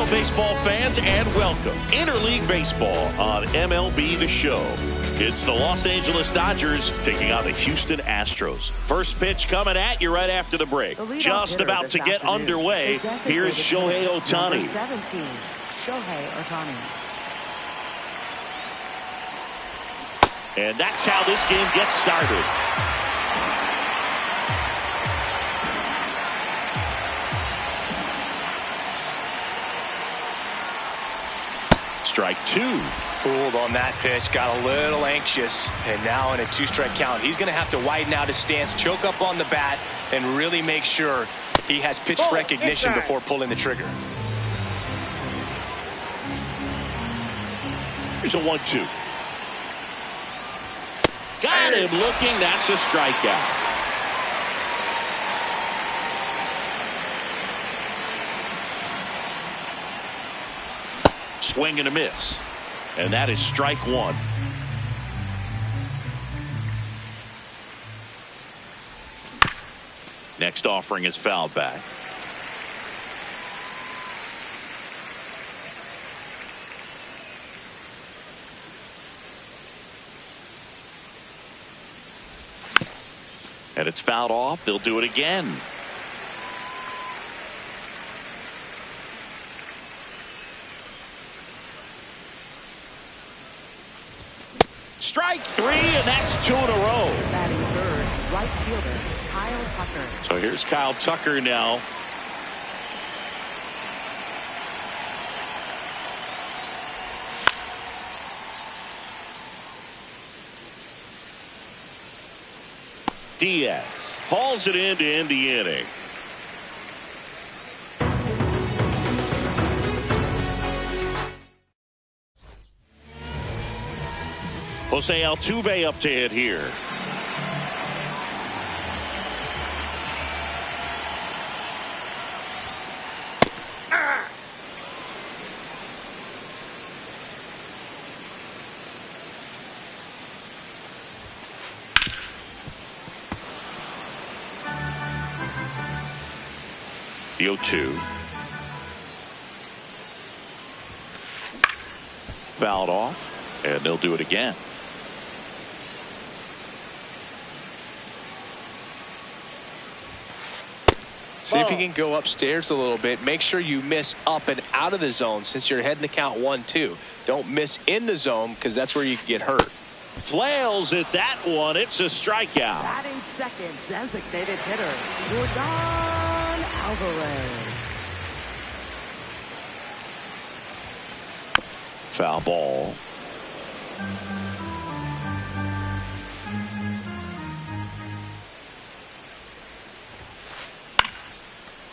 Hello, baseball fans, and welcome. Interleague Baseball on MLB The Show. It's the Los Angeles Dodgers taking on the Houston Astros. First pitch coming at you right after the break. Just about to get underway. Here's Shohei Ohtani. 17, Shohei Ohtani. And that's how this game gets started. Strike two. Fooled on that pitch, got a little anxious, and now in a two-strike count, he's going to have to widen out his stance, choke up on the bat, and really make sure he has pitch recognition before pulling the trigger. Here's a 1-2. Got him looking. That's a strikeout. Swing and a miss. And that is strike one. Next offering is fouled back. And it's fouled off. They'll do it again. Strike three, and that's two in a row. Batting third, right fielder, Kyle Tucker. So here's Kyle Tucker now. Diaz hauls it in to end the inning. Jose Altuve up to hit here. The 0-2. Fouled off, and they'll do it again. See if you can go upstairs a little bit. Make sure you miss up and out of the zone since you're heading to count 1-2. Don't miss in the zone because that's where you can get hurt. Flails at that one. It's a strikeout. Batting second, designated hitter, Jordan Alvarez. Foul ball.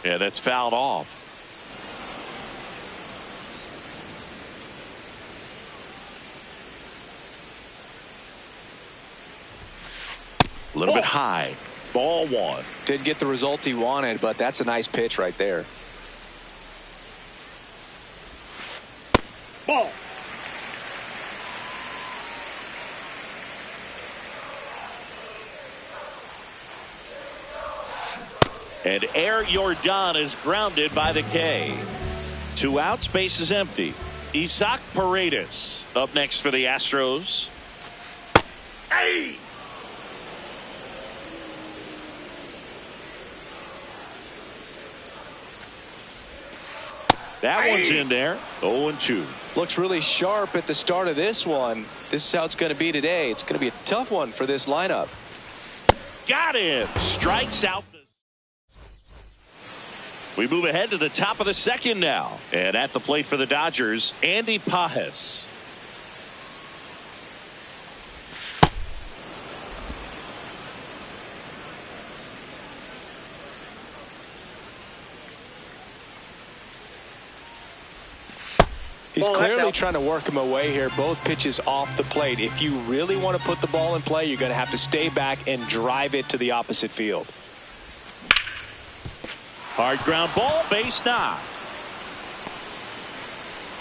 Yeah, that's fouled off. A little bit high. Ball one. Didn't get the result he wanted, but that's a nice pitch right there. Ball. And Air Jordan is grounded by the K. 2 outs, base is empty. Isaac Paredes up next for the Astros. Hey! That one's in there. 0-2. Looks really sharp at the start of this one. This is how it's going to be today. It's going to be a tough one for this lineup. Got him. Strikes out. We move ahead to the top of the second now. And at the plate for the Dodgers, Andy Pages. He's clearly trying to work him away here. Both pitches off the plate. If you really want to put the ball in play, you're going to have to stay back and drive it to the opposite field. Hard ground ball, base knock.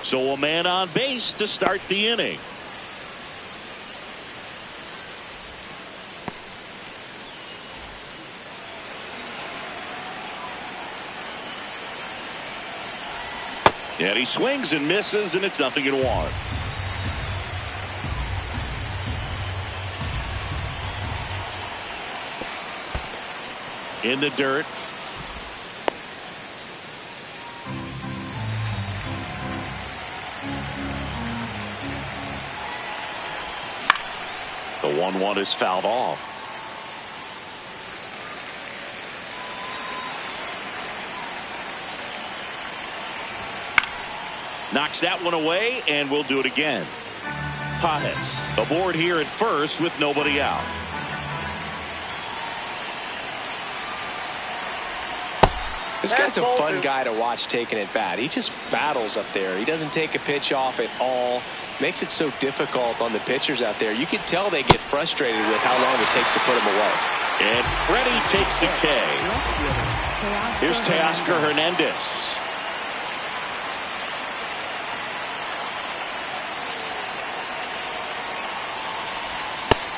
So a man on base to start the inning. And he swings and misses, and it's 0-1. In the dirt. The 1-1 is fouled off. Knocks that one away, and we'll do it again. Pajes aboard here at first with nobody out. This guy's a fun guy to watch taking at bat. He just battles up there. He doesn't take a pitch off at all. Makes it so difficult on the pitchers out there. You can tell they get frustrated with how long it takes to put him away. And Freddie takes the K. Here's Teoscar Hernandez.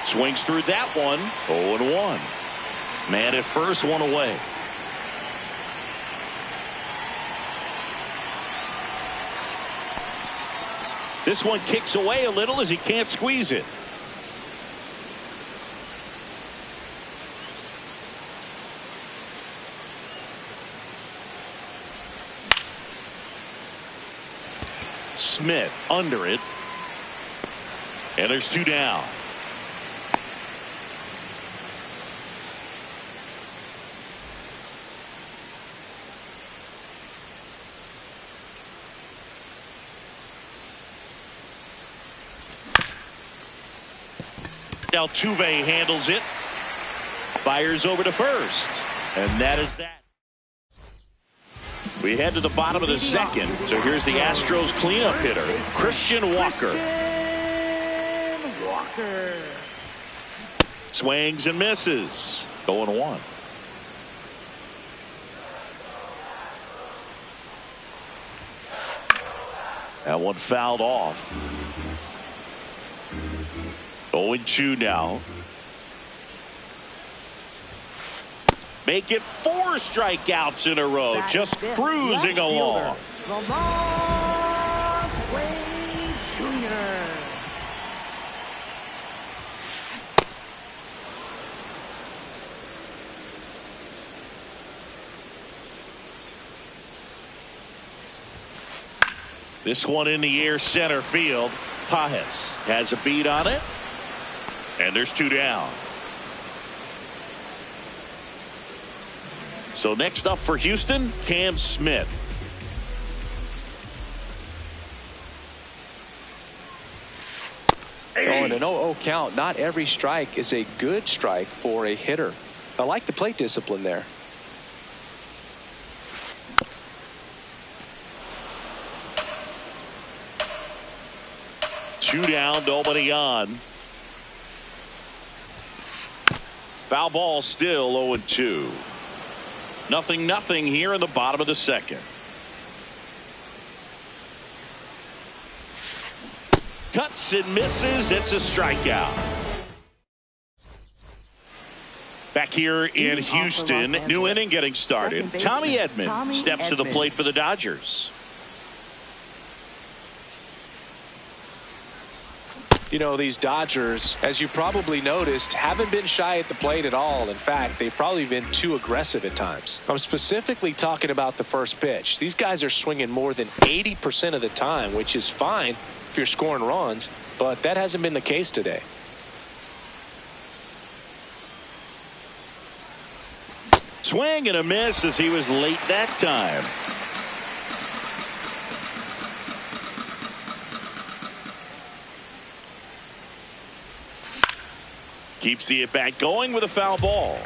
Swings through that one. 0-1. Man at first, one away. This one kicks away a little as he can't squeeze it. Smith under it. And there's 2 down. Altuve handles it. Fires over to first. And that is that. We head to the bottom of the second. So here's the Astros cleanup hitter, Christian Walker. Swings and misses. 0-1. That one fouled off. 0-2 now. Make it 4 strikeouts in a row. Just cruising along. This one in the air, center field. Pajes has a beat on it. And there's 2 down. So next up for Houston, Cam Smith. Oh, and an 0-0 count. Not every strike is a good strike for a hitter. I like the plate discipline there. Two down, nobody on. Foul ball, still 0-2. 0-0 here in the bottom of the second. Cuts and misses. It's a strikeout. Back here in Houston, new inning getting started. Tommy Edman steps to the plate for the Dodgers. You know, these Dodgers, as you probably noticed, haven't been shy at the plate at all. In fact, they've probably been too aggressive at times. I'm specifically talking about the first pitch. These guys are swinging more than 80% of the time, which is fine if you're scoring runs, but that hasn't been the case today. Swing and a miss as he was late that time. Keeps the at-bat going with a foul ball.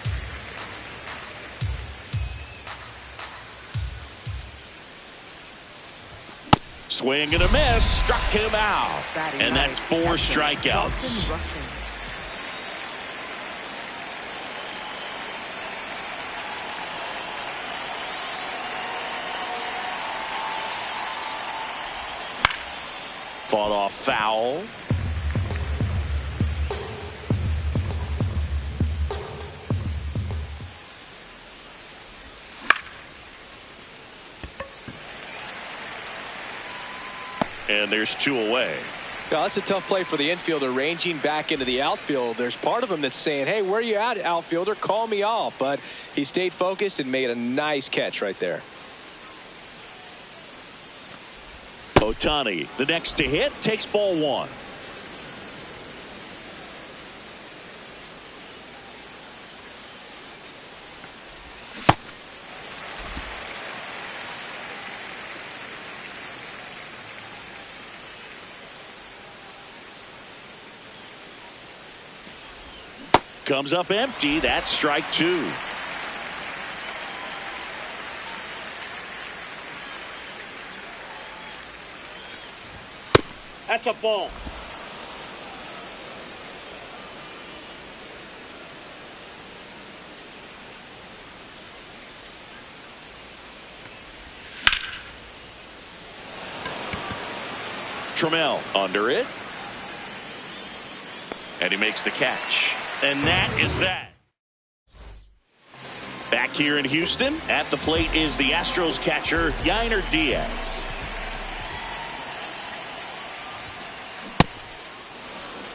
Swing and a miss. Struck him out. And that's 4 strikeouts. Fought off foul. and there's 2 away. Well, that's a tough play for the infielder, ranging back into the outfield. There's part of him that's saying, hey, where are you at, outfielder? Call me off. But he stayed focused and made a nice catch right there. Ohtani, the next to hit, takes ball 1. Comes up empty. That's strike 2. That's a ball. Trammell under it. And he makes the catch. And that is that. Back here in Houston, at the plate is the Astros catcher, Yainer Diaz.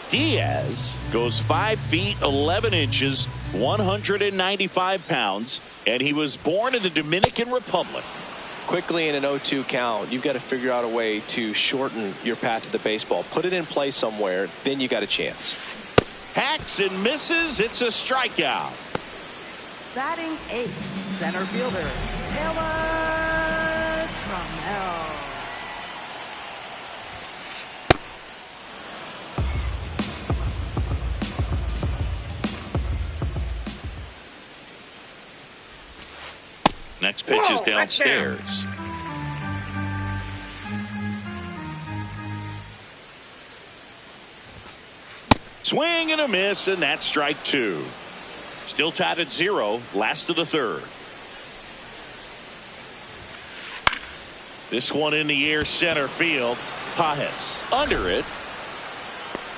Diaz goes 5 feet 11 inches, 195 pounds, and he was born in the Dominican Republic. Quickly in an 0-2 count, you've got to figure out a way to shorten your path to the baseball. Put it in play somewhere, then you got a chance. Hacks and misses. It's a strikeout. Batting 8th, center fielder, Taylor Trammell. Next pitch is downstairs. Swing and a miss, and that's strike 2. Still tied at 0, last of the 3rd. This one in the air, center field. Pajes under it.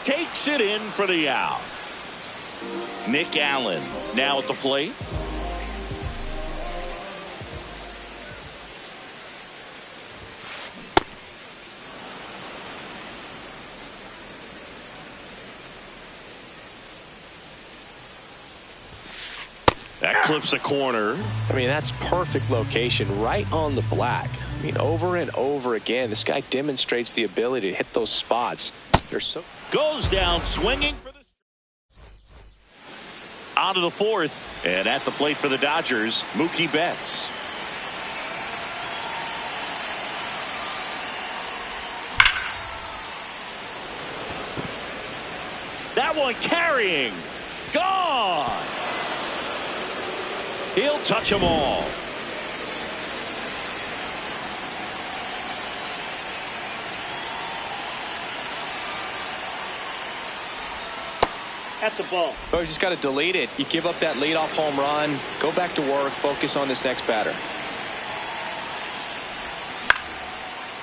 Takes it in for the out. Nick Allen now at the plate. That clips a corner. I mean, that's perfect location, right on the black. I mean, over and over again, this guy demonstrates the ability to hit those spots. They're so goes down swinging for the out of the 4th, and at the plate for the Dodgers, Mookie Betts. That one carrying, gone. He'll touch them all. That's a ball. Oh, you just got to delete it. You give up that leadoff home run. Go back to work. Focus on this next batter.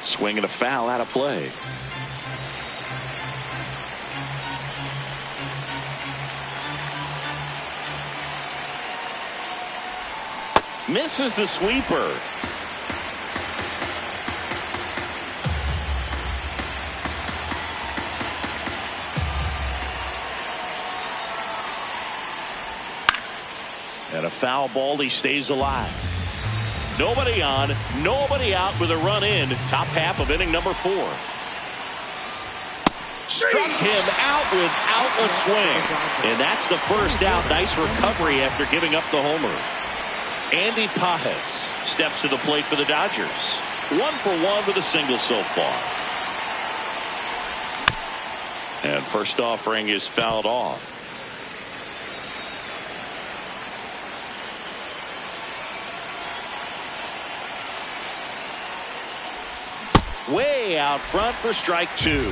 Swing and a foul out of play. Misses the sweeper. And a foul ball. He stays alive. Nobody on, nobody out with a run in. Top half of inning number 4. Struck him out without a swing. And that's the first out. Nice recovery after giving up the homer. Andy Pajes steps to the plate for the Dodgers. 1 for 1 with a single so far. And first offering is fouled off. Way out front for strike 2.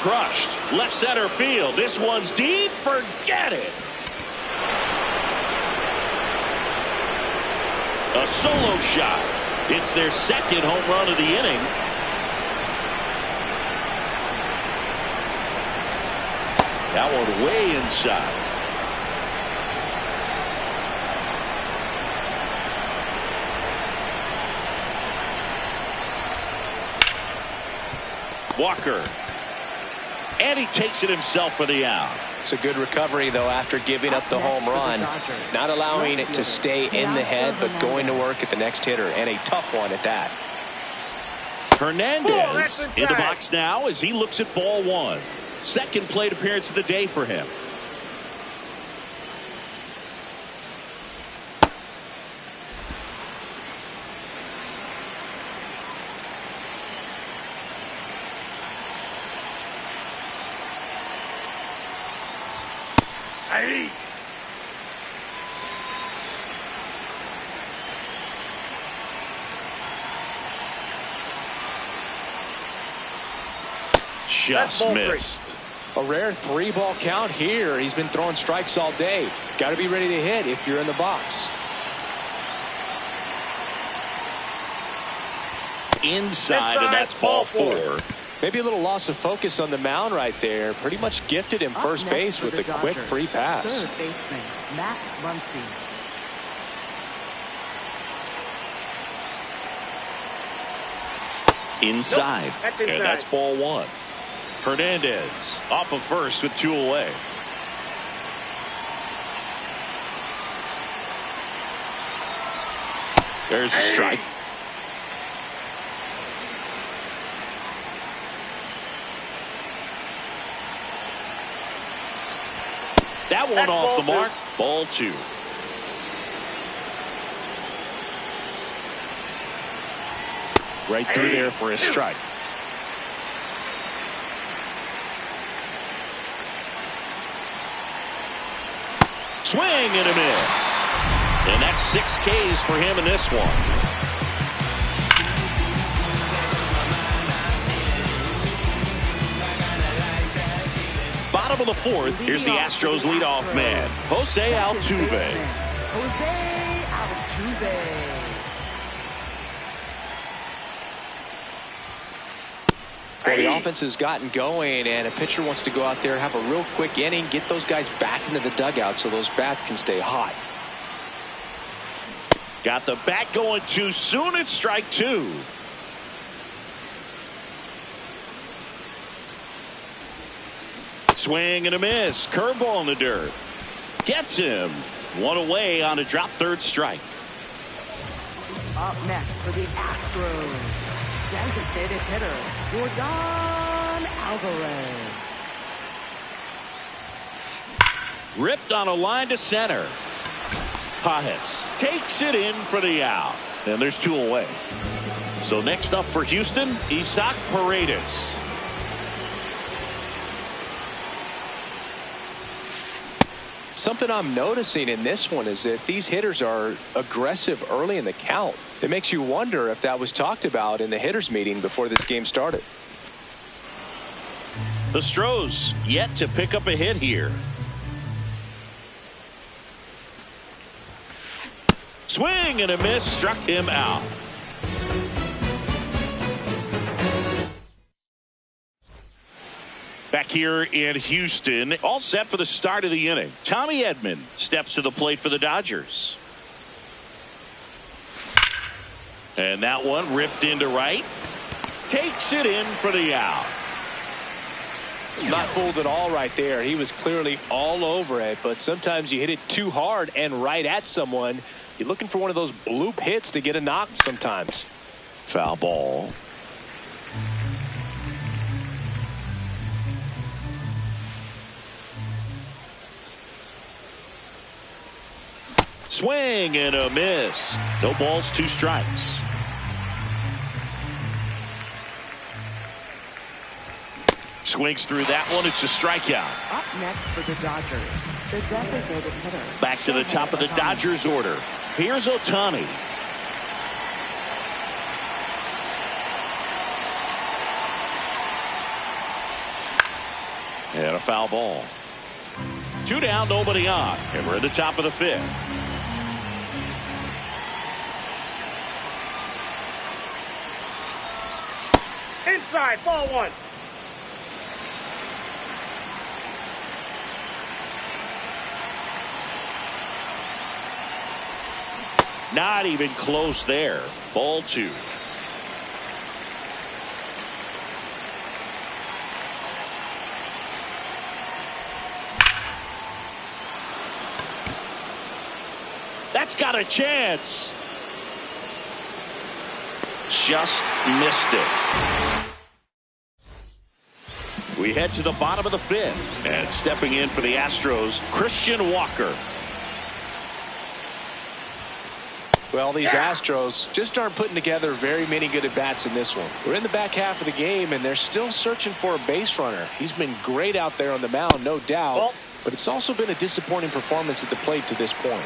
Crushed left center field. This one's deep. Forget it. A solo shot. It's their second home run of the inning. That one way inside. Walker. And he takes it himself for the out. It's a good recovery, though, after giving up the home run. Not allowing it to stay in the head, but going to work at the next hitter, and a tough one at that. Hernandez in the box now as he looks at ball one. Second plate appearance of the day for him. Just missed. A rare 3-ball count here. He's been throwing strikes all day. Got to be ready to hit if you're in the box. Inside, and that's ball 4. Maybe a little loss of focus on the mound right there. Pretty much gifted him first base with a quick free pass. Third baseman, Matt Muncy. Inside, and that's ball 1. Hernandez off of first with 2 away. There's a strike. That one off the mark. Ball 2. Right through there for a strike. Swing and a miss. And that's 6 Ks for him in this one. Bottom of the 4th, here's the Astros leadoff man, Jose Altuve. Jose Altuve. Well, the offense has gotten going, and a pitcher wants to go out there, have a real quick inning, get those guys back into the dugout so those bats can stay hot. Got the bat going too soon. It's strike 2. Swing and a miss. Curveball in the dirt. Gets him. 1 away on a drop third strike. Up next for the Astros, designated hitter, Jordan Alvarez. Ripped on a line to center. Pajes takes it in for the out. And there's 2 away. So next up for Houston, Isaac Paredes. Something I'm noticing in this one is that these hitters are aggressive early in the count. It makes you wonder if that was talked about in the hitters meeting before this game started. The Stros yet to pick up a hit here. Swing and a miss, struck him out. Back here in Houston, all set for the start of the inning. Tommy Edman steps to the plate for the Dodgers. And that one ripped into right. Takes it in for the out. Not fooled at all right there. He was clearly all over it, but sometimes you hit it too hard and right at someone. You're looking for one of those bloop hits to get a knock sometimes. Foul ball. Swing and a miss. No balls, 2 strikes. Swings through that one. It's a strikeout. Up next for the Dodgers, the designated hitter. Back to the top of the Dodgers order. Here's Ohtani. And a foul ball. 2 down, nobody on. And we're at the top of the 5th. Inside, ball 1. Not even close there. Ball 2. That's got a chance. Just missed it. We head to the bottom of the fifth. And stepping in for the Astros, Christian Walker. Well, these Astros just aren't putting together very many good at-bats in this one. We're in the back half of the game, and they're still searching for a base runner. He's been great out there on the mound, no doubt, but it's also been a disappointing performance at the plate to this point.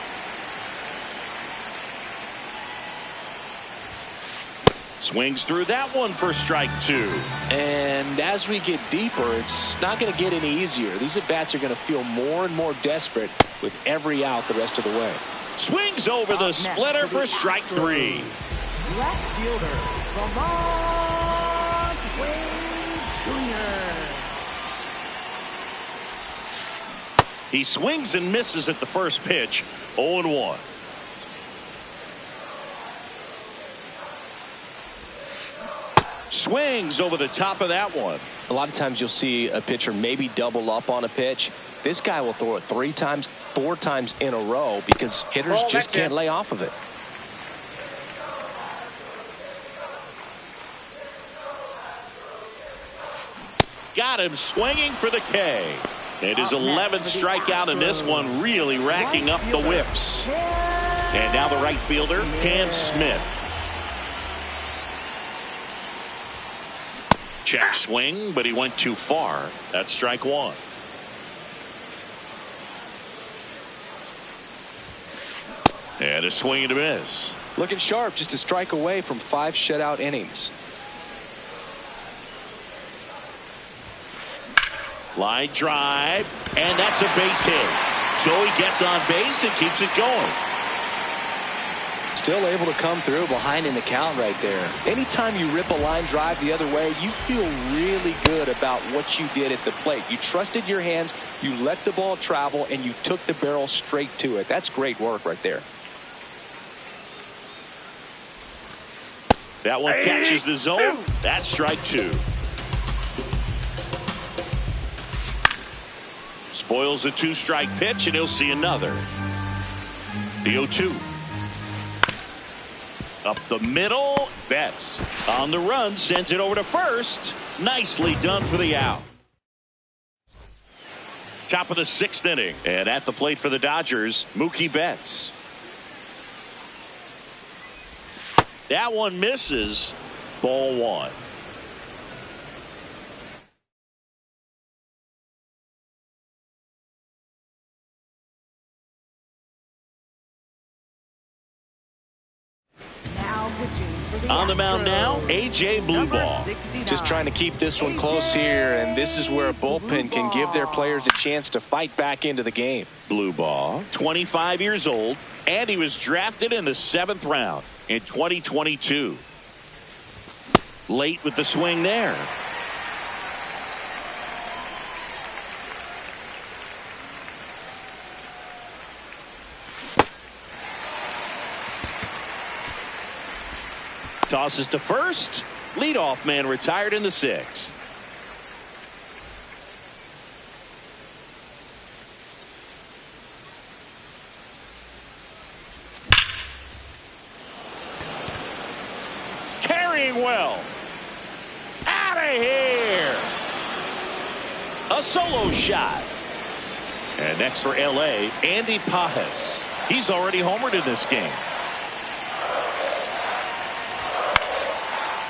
Swings through that one for strike two. And as we get deeper, it's not going to get any easier. These at-bats are going to feel more and more desperate with every out the rest of the way. Swings over the splitter for strike three. Left fielder, Ramon Wade Jr. He swings and misses at the first pitch. 0-1. Swings over the top of that one. A lot of times you'll see a pitcher maybe double up on a pitch. This guy will throw it 3 times, 4 times in a row because hitters just can't lay off of it. Got him swinging for the K. It is 11th strikeout in this one, really racking up the whiffs. And now the right fielder, Cam Smith. Check swing, but he went too far. That's strike one. And a swing and a miss. Looking sharp, just a strike away from 5 shutout innings. Line drive, and that's a base hit. So he gets on base and keeps it going. Still able to come through behind in the count right there. Anytime you rip a line drive the other way, you feel really good about what you did at the plate. You trusted your hands, you let the ball travel, and you took the barrel straight to it. That's great work right there. That one catches the zone. That's strike two. Spoils a 2-strike pitch, and he'll see another. The 0-2. Up the middle. Betts on the run, sends it over to first. Nicely done for the out. Top of the 6th inning. And at the plate for the Dodgers, Mookie Betts. That one misses. Ball one. On the mound now, A.J. Blueball. Just trying to keep this one close here, and this is where a bullpen can give their players a chance to fight back into the game. Blueball, 25 years old, and he was drafted in the 7th round in 2022. Late with the swing there. Tosses to first. Leadoff man retired in the 6th. Carrying well. Out of here. A solo shot. And next for LA, Andy Pajes. He's already homered in this game.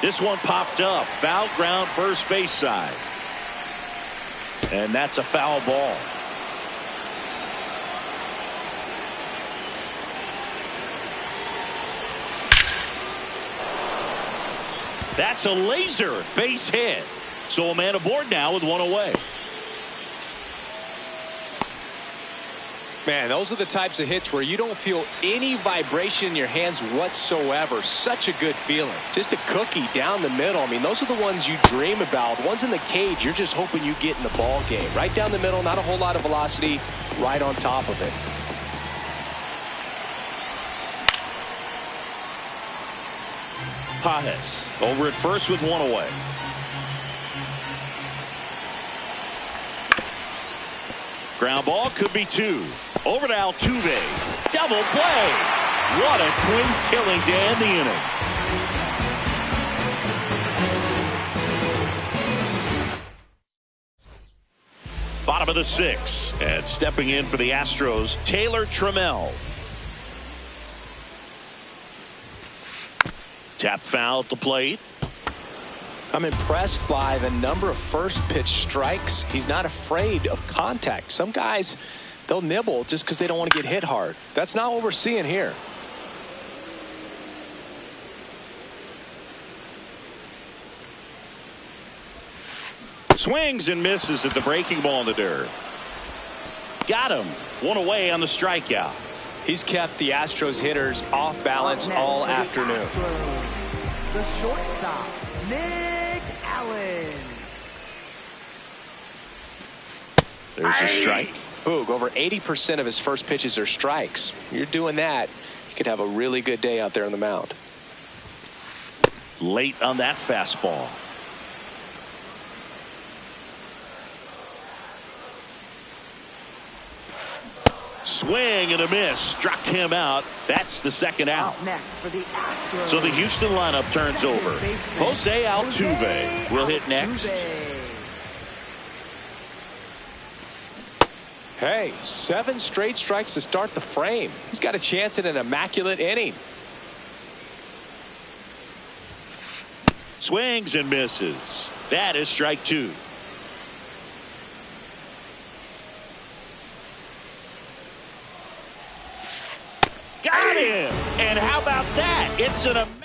This one popped up. Foul ground first base side. And that's a foul ball. That's a laser base hit. So a man aboard now with one away. Man, those are the types of hits where you don't feel any vibration in your hands whatsoever. Such a good feeling. Just a cookie down the middle. I mean, those are the ones you dream about. The ones in the cage, you're just hoping you get in the ball game. Right down the middle, not a whole lot of velocity, right on top of it. Pajes over at first with one away. Ground ball, could be two. Over to Altuve. Double play. What a quick killing to end the inning. Bottom of the 6th, and stepping in for the Astros, Taylor Trammell. Tap foul at the plate. I'm impressed by the number of first pitch strikes. He's not afraid of contact. Some guys, they'll nibble just because they don't want to get hit hard. That's not what we're seeing here. Swings and misses at the breaking ball in the dirt. Got him. One away on the strikeout. He's kept the Astros hitters off balance all afternoon. The shortstop, Nick Allen. There's a strike. Boog, over 80% of his first pitches are strikes. You're doing that, you could have a really good day out there on the mound. Late on that fastball. Swing and a miss. Struck him out. That's the second out. Next for the Astros. So the Houston lineup turns over. Jose Altuve will hit next. Hey, 7 straight strikes to start the frame. He's got a chance at an immaculate inning. Swings and misses. That is strike 2. Got him! And how about that? It's an immaculate.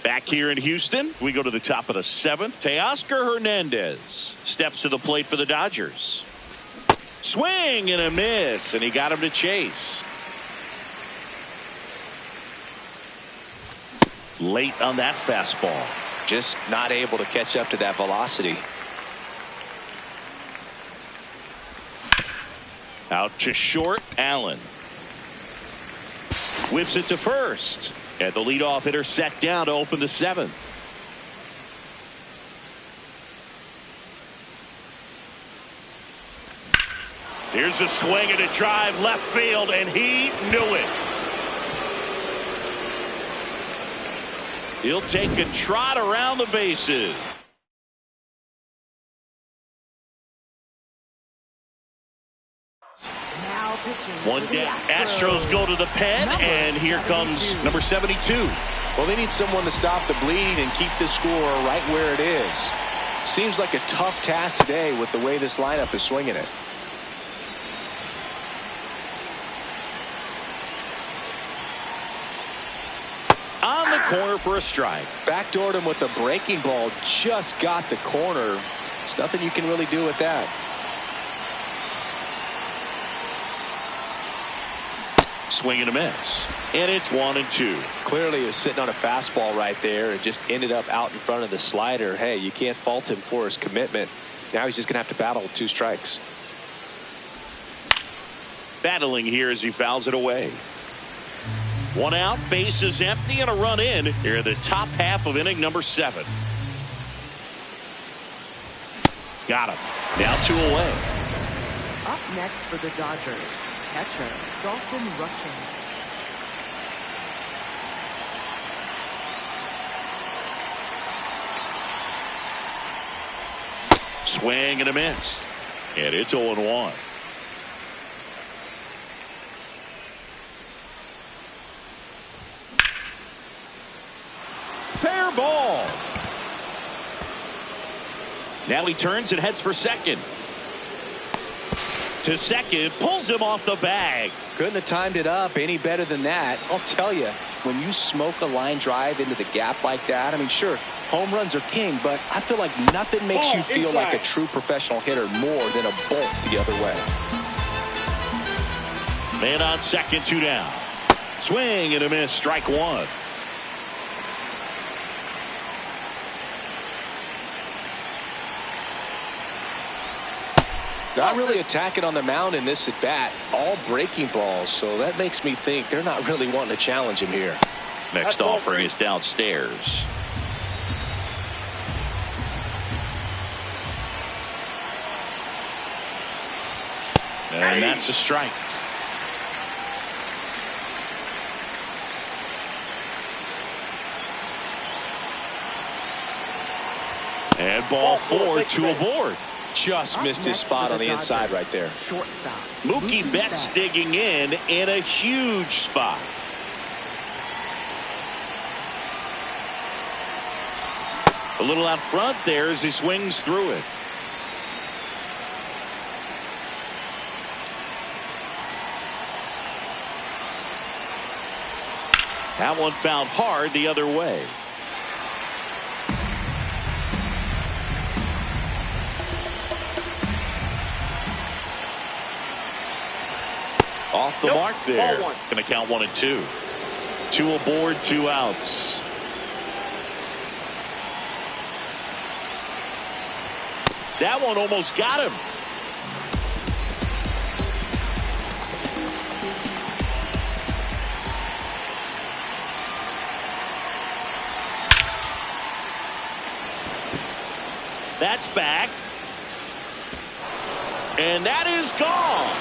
Back here in Houston, we go to the top of the 7th. Teoscar Hernandez steps to the plate for the Dodgers. Swing and a miss, and he got him to chase. Late on that fastball. Just not able to catch up to that velocity. Out to short, Allen. Whips it to first. And the leadoff hitter set down to open the 7th. Here's a swing and a drive left field, and he knew it. He'll take a trot around the bases. One down. Astros go to the pen, and here comes number 72. Well, they need someone to stop the bleed and keep the score right where it is. Seems like a tough task today with the way this lineup is swinging it. On the corner for a strike. Backdoored him with a breaking ball. Just got the corner. There's nothing you can really do with that. Swing and a miss. And it's 1-2. Clearly he was sitting on a fastball right there and just ended up out in front of the slider. Hey, you can't fault him for his commitment. Now he's just going to have to battle with 2 strikes. Battling here as he fouls it away. 1 out, bases empty, and a run in here in the top half of inning number 7. Got him. Now 2 away. Up next for the Dodgers, catcher Dalton Rushing. Swing and a miss. And it's 0-1. Fair ball. Now he turns and heads for second. To second, pulls him off the bag. Couldn't have timed it up any better than that. I'll tell you, when you smoke a line drive into the gap like that, I mean, sure, home runs are king, but I feel like nothing makes you feel like a true professional hitter more than a bolt the other way. Man on second, 2 down. Swing and a miss, strike 1. Not really attacking on the mound in this at bat. All breaking balls, so that makes me think they're not really wanting to challenge him here. Next offering is downstairs. And that's a strike. And ball 4, 2 aboard. Just missed his spot on the inside right there. Shortstop. Mookie Betts digging in a huge spot. A little out front there as he swings through it. That one fouled hard the other way. Off the mark there. Going to count 1 and 2. 2 aboard, 2 outs. That one almost got him. That's back. And that is gone.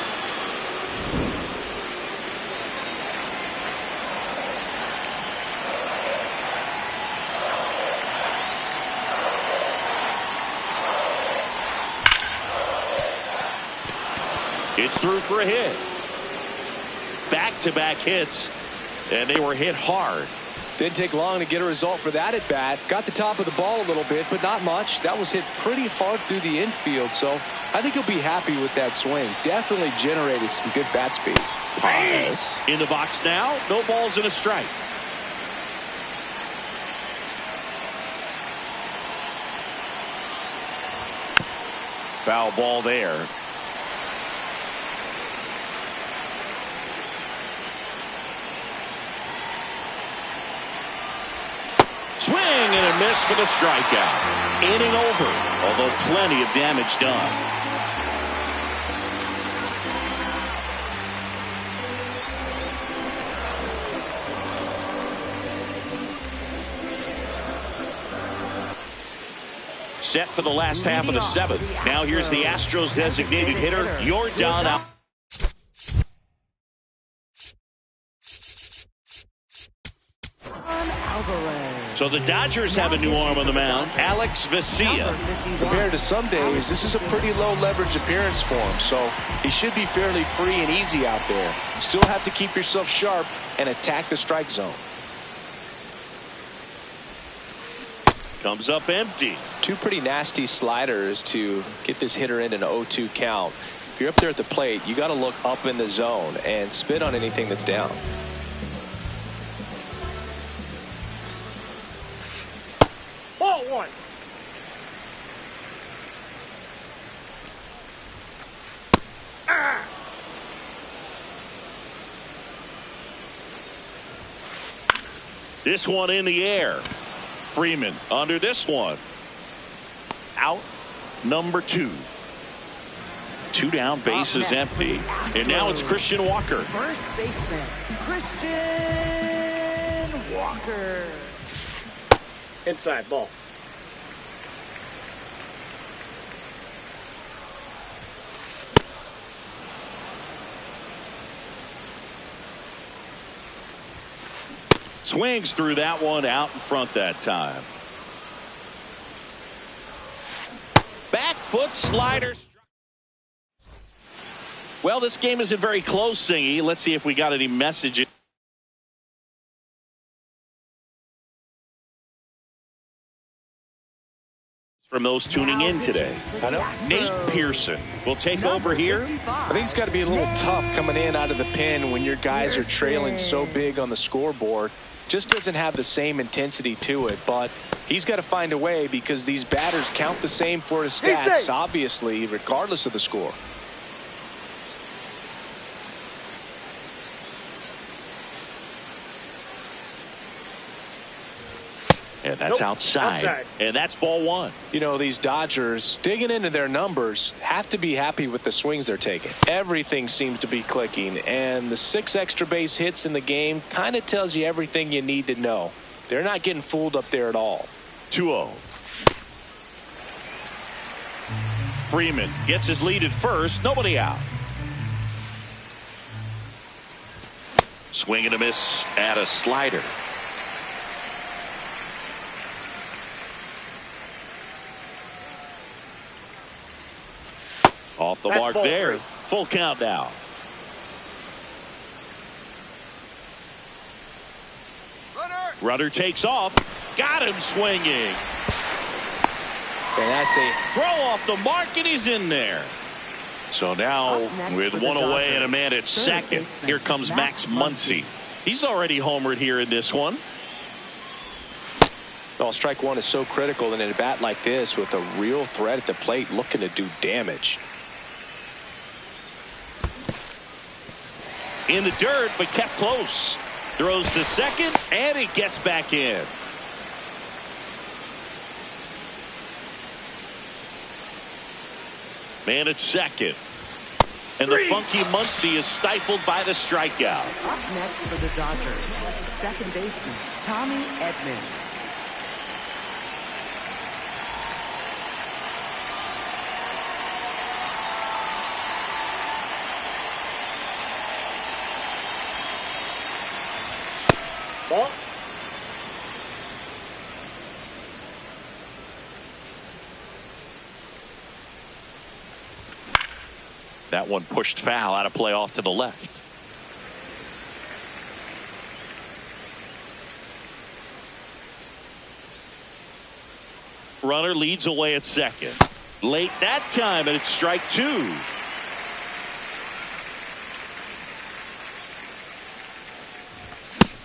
It's through for a hit. Back-to-back hits, and they were hit hard. Didn't take long to get a result for that at bat. Got the top of the ball a little bit, but not much. That was hit pretty hard through the infield, so I think he'll be happy with that swing. Definitely generated some good bat speed. Pass. In the box now, no balls and a strike. Foul ball there. Swing and a miss for the strikeout. Inning over, although plenty of damage done. Set for the last half of the 7th. Now here's the Astros designated hitter, Yordan Alvarez. So the Dodgers have a new arm on the mound, Alex Vesia. Compared to some days, this is a pretty low leverage appearance for him, so he should be fairly free and easy out there. You still have to keep yourself sharp and attack the strike zone. Comes up empty. 2 pretty nasty sliders to get this hitter in an 0-2 count. If you're up there at the plate, you got to look up in the zone and spit on anything that's down. Ball 1. This one in the air. Freeman under this one. Out number 2. 2 down, base is empty. And now it's Christian Walker. First baseman, Christian Walker. Inside ball. Swings through that one, out in front that time. Back foot slider. Well, this game isn't very close, Singy. Let's see if we got any messages from those tuning in today. Nate Pearson will take over here. I think it's got to be a little tough coming in out of the pen when your guys are trailing so big on the scoreboard. Just doesn't have the same intensity to it, but he's got to find a way because these batters count the same for his stats, obviously, regardless of the score. And that's outside. And that's ball 1. You know, these Dodgers, digging into their numbers, have to be happy with the swings they're taking. Everything seems to be clicking, and the 6 extra base hits in the game kind of tells you everything you need to know. They're not getting fooled up there at all. 2-0. Freeman gets his lead at first. Nobody out. Swing and a miss at a slider. off the That's mark ball there. 3. Full count now. Runner takes off. Got him swinging. And that's a Throw off the mark, and he's in there. So now, with one away and a man at second, here comes Max Muncy. He's already homered here in this one. well, strike one is so critical in a bat like this with a real threat at the plate looking to do damage. In the dirt, but kept close. Throws to second, and he gets back in. Man at second. And the funky Muncy is stifled by the strikeout. Up next for the Dodgers, second baseman Tommy Edman. Ball. That one pushed foul out of play off to the left. Runner leads away at second. Late that time, and it's strike two.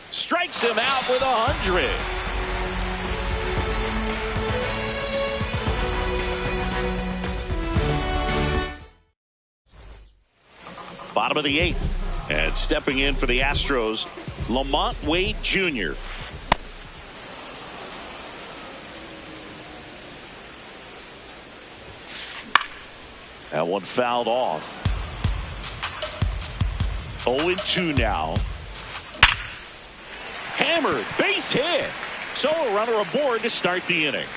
Strikes him out with 100. Bottom of the eighth. And stepping in for the Astros, Lamont Wade Jr. That one fouled off. 0-2 now. Hammered, base hit. So a runner aboard to start the inning.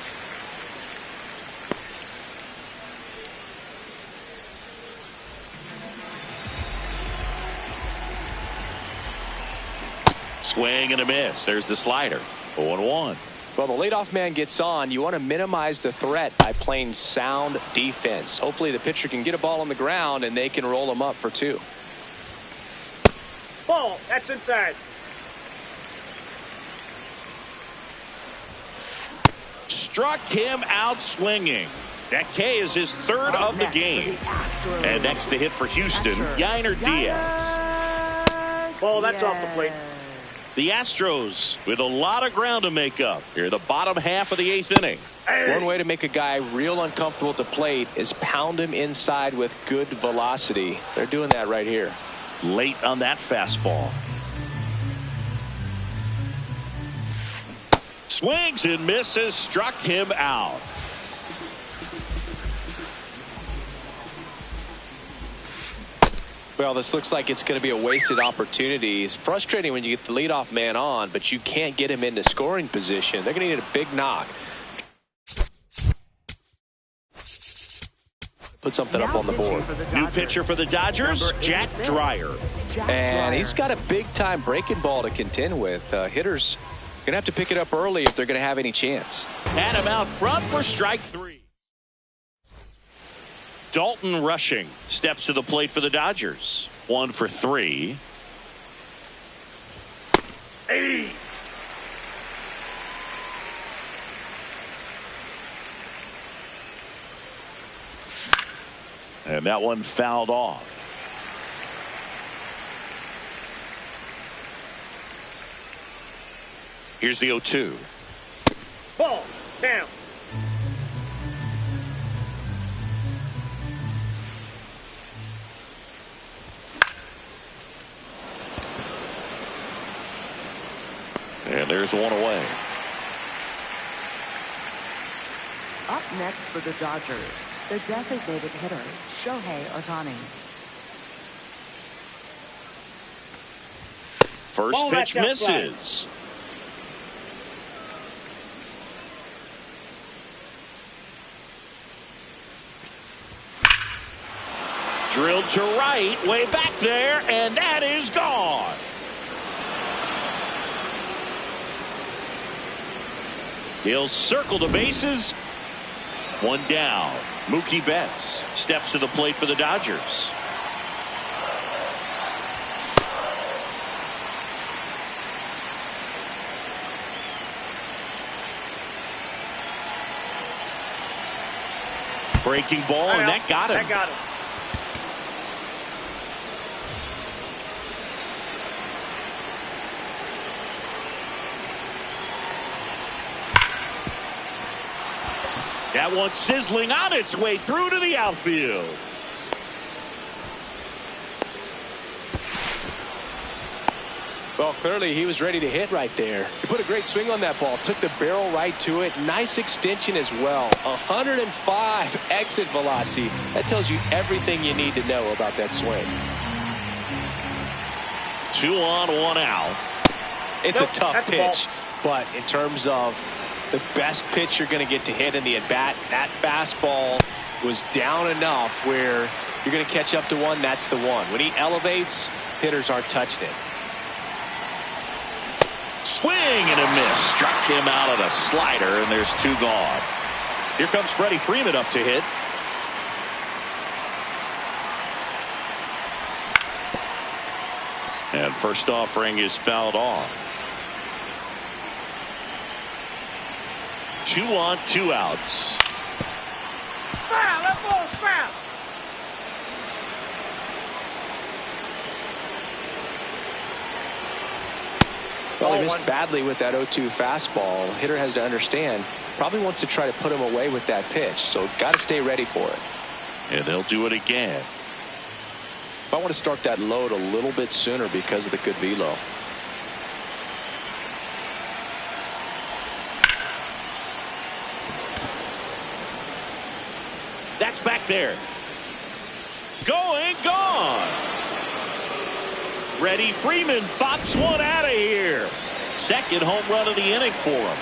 Swing and a miss. There's the slider. 0-1. Well, the leadoff man gets on. You want to minimize the threat by playing sound defense. Hopefully the pitcher can get a ball on the ground and they can roll him up for two. Ball. That's inside. Struck him out swinging. That K is his third of the game. And next to hit for Houston, Yainer Diaz. Ball. That's off the plate. The Astros with a lot of ground to make up here, the bottom half of the eighth inning. One way to make a guy real uncomfortable at the plate is pound him inside with good velocity. They're doing that right here. Late on that fastball. Swings and misses, struck him out. Well, this looks like it's going to be a wasted opportunity. It's frustrating when you get the leadoff man on, but you can't get him into scoring position. They're going to need a big knock. Put something up on the board. New pitcher for the Dodgers, Jack Dreyer. And he's got a big-time breaking ball to contend with. Hitters going to have to pick it up early if they're going to have any chance. Had him out front for strike three. Dalton Rushing steps to the plate for the Dodgers. 1 for 3. Hey. And that one fouled off. Here's the 0-2. Ball. Down. And there's one away. Up next for the Dodgers, the designated hitter, Shohei Ohtani. First Ball, pitch that's outside. misses. Drilled to right, way back there, and that is gone. He'll circle the bases. One down. Mookie Betts steps to the plate for the Dodgers. Breaking ball, and that got him. That got him. That one sizzling on its way through to the outfield. Well, clearly he was ready to hit right there. He put a great swing on that ball. Took the barrel right to it. Nice extension as well. 105 exit velocity. That tells you everything you need to know about that swing. 2 on, 1 out. It's a tough pitch, but in terms of the best pitch you're going to get to hit in the at-bat, that fastball was down enough where you're going to catch up to one. That's the one. When he elevates, hitters aren't touched it. Swing and a miss. Struck him out of the slider, and there's 2 gone. Here comes Freddie Freeman up to hit. And first offering is fouled off. 2 on, 2 outs. Foul! That ball's foul! Well, he missed badly with that 0-2 fastball. Hitter has to understand, probably wants to try to put him away with that pitch, so got to stay ready for it. And they'll do it again. I want to start that load a little bit sooner because of the good velo. That's back there. Going, gone. Freddie Freeman pops one out of here. Second home run of the inning for him.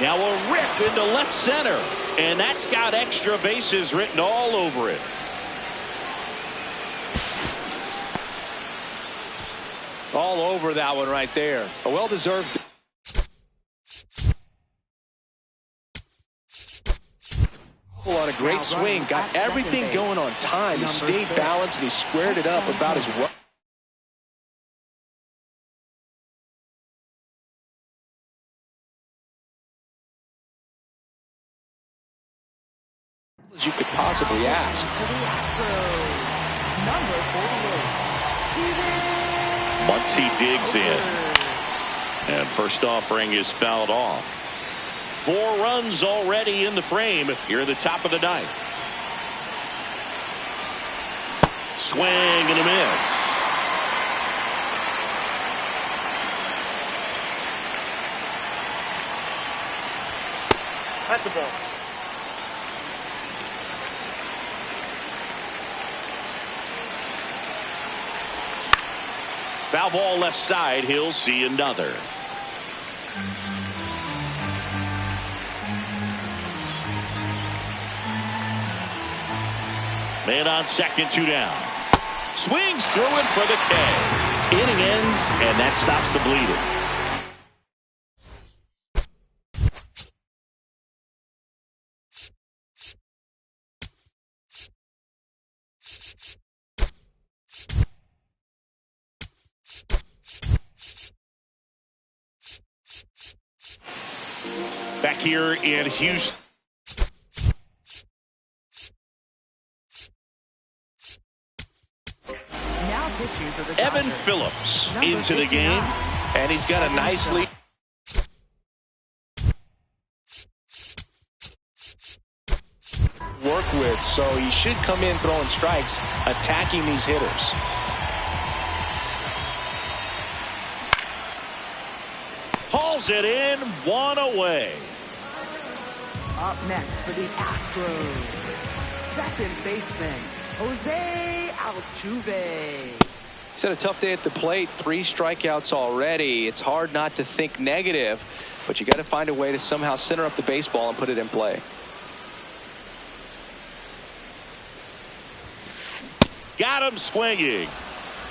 Now a rip into left center, and that's got extra bases written all over it. All over that one right there. A well-deserved. On a great swing, got everything going on time. He stayed balanced and he squared it up about as well as you could possibly ask. Muncy digs in, and first offering is fouled off. 4 runs already in the frame here at the top of the 9th. Swing and a miss. That's the ball. Foul ball left side. He'll see another. Man on second, 2 down. Swings through it for the K. Inning ends, and that stops the bleeding. Back here in Houston. Evan Phillips into the game, and he's got a nice lead. Work with, so he should come in throwing strikes, attacking these hitters. Hauls it in, 1 away. Up next for the Astros, second baseman, Jose Altuve. He's had a tough day at the plate. 3 strikeouts already. It's hard not to think negative, but you got to find a way to somehow center up the baseball and put it in play. Got him swinging.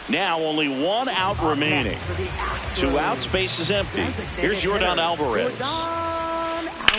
Now only 1 out remaining. 2 outs, base is empty. Here's Yordan Alvarez.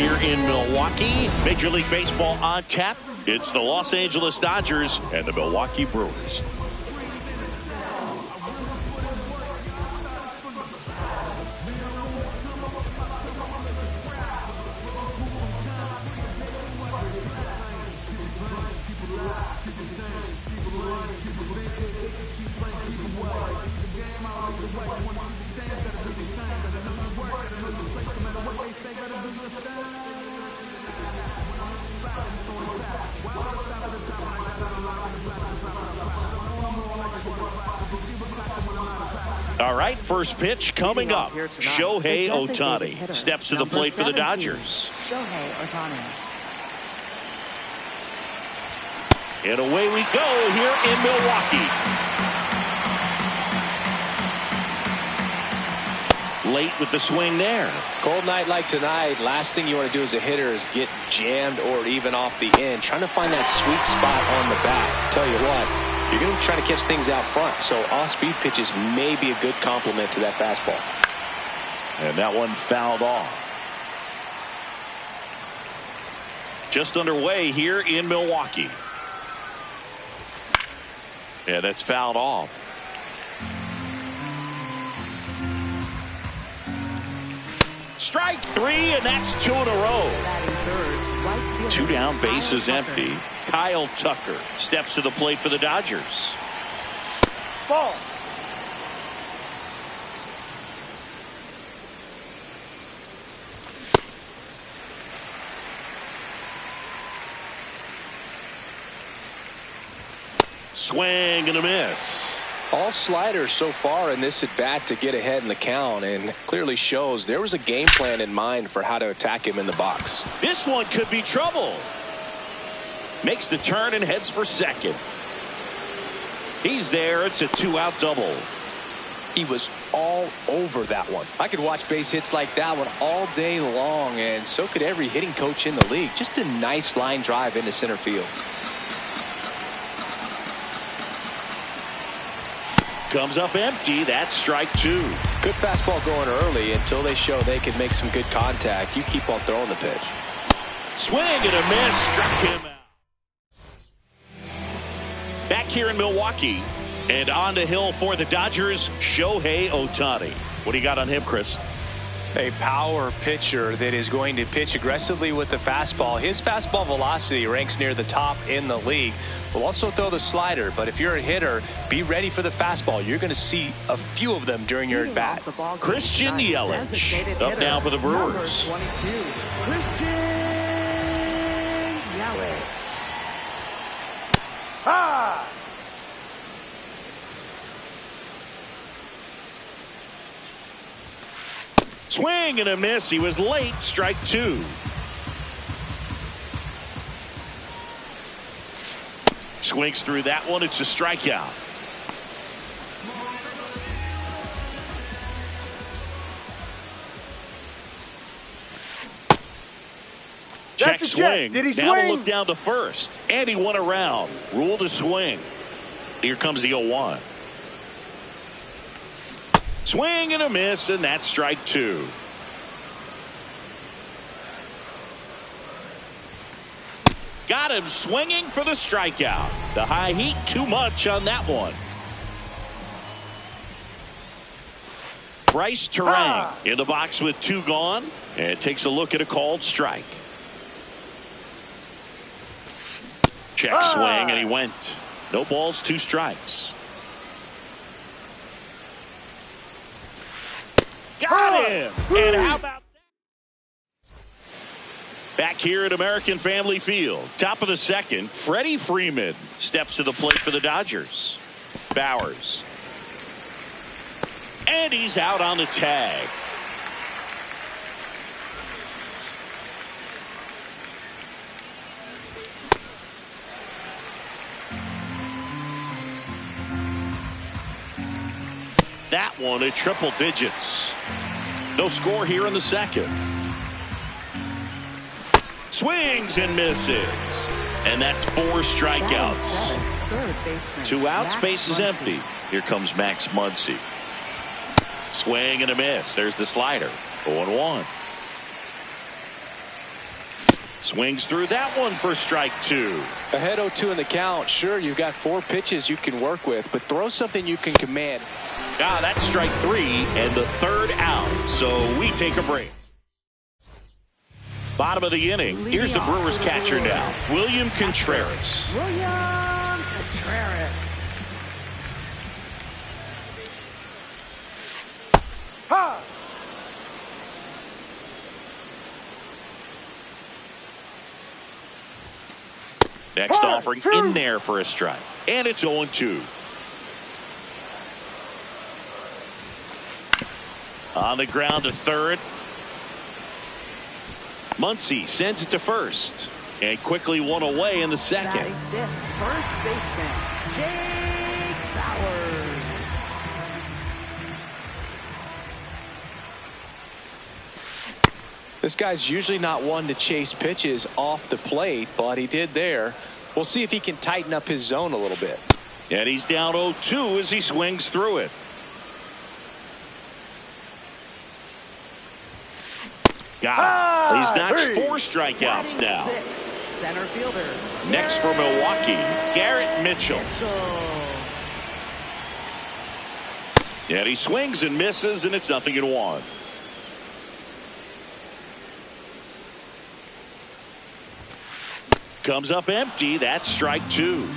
here in Milwaukee. Major League Baseball on tap. It's the Los Angeles Dodgers and the Milwaukee Brewers. All right, first pitch coming up. Shohei Ohtani steps to the plate for the Dodgers. Shohei Ohtani. And away we go here in Milwaukee. Late with the swing there. Cold night like tonight, last thing you want to do as a hitter is get jammed or even off the end. Trying to find that sweet spot on the bat. Tell you what, you're going to be trying to catch things out front, so off-speed pitches may be a good complement to that fastball. And that one fouled off. Just underway here in Milwaukee. And it's fouled off. Strike three, and that's two in a row. Two down, base is empty. Kyle Tucker steps to the plate for the Dodgers. Ball. Swing and a miss. All sliders so far in this at bat to get ahead in the count, and clearly shows there was a game plan in mind for how to attack him in the box. This one could be trouble. Makes the turn and heads for second. He's there. It's a two-out double. He was all over that one. I could watch base hits like that one all day long, and so could every hitting coach in the league. Just a nice line drive into center field. Comes up empty. That's strike two. Good fastball going early until they show they can make some good contact. You keep on throwing the pitch. Swing and a miss. Struck him out. Back here in Milwaukee and on the hill for the Dodgers, Shohei Ohtani. What do you got on him, Chris? A power pitcher that is going to pitch aggressively with the fastball. His fastball velocity ranks near the top in the league. Will also throw the slider, but if you're a hitter, be ready for the fastball. You're going to see a few of them during your at-bat. Christian Yelich up now for the Brewers. Christian Yelich. Ha! Swing and a miss. He was late. Strike two. Swings through that one. It's a strikeout. Check swing. Did he now swing? to look down to first. And he went around. Rule to swing. Here comes the 0-1. Swing and a miss, and that's strike two. Got him swinging for the strikeout. The high heat, too much on that one. Bryce Terang in the box with two gone, and takes a look at a called strike. Check swing, and he went. No balls, two strikes. Got him! And how about that? Back here at American Family Field, top of the second, Freddie Freeman steps to the plate for the Dodgers. Bowers. And he's out on the tag. That one at triple digits. No score here in the second. Swings and misses. And that's four strikeouts. Two outs, base is empty. Here comes Max Muncy. Swing and a miss. There's the slider. 0-1. Swings through that one for strike 2. Ahead 0-2 in the count. Sure, you've got 4 pitches you can work with, but throw something you can command. That's strike 3 and the 3rd out. So we take a break. Bottom of the inning. Here's the Brewers catcher now, William Contreras. William Contreras. Ha! Next offering in there for a strike. And it's 0-2. On the ground to third. Muncy sends it to first. And quickly one away in the second. Batting fifth, first baseman, Jake Bauers. This guy's usually not one to chase pitches off the plate, but he did there. We'll see if he can tighten up his zone a little bit. And he's down 0-2 as he swings through it. Got him. He's notched 4 strikeouts now. Center fielder. Next for Milwaukee, Garrett Mitchell. And he swings and misses, and it's 0-1. Comes up empty. That's strike 2.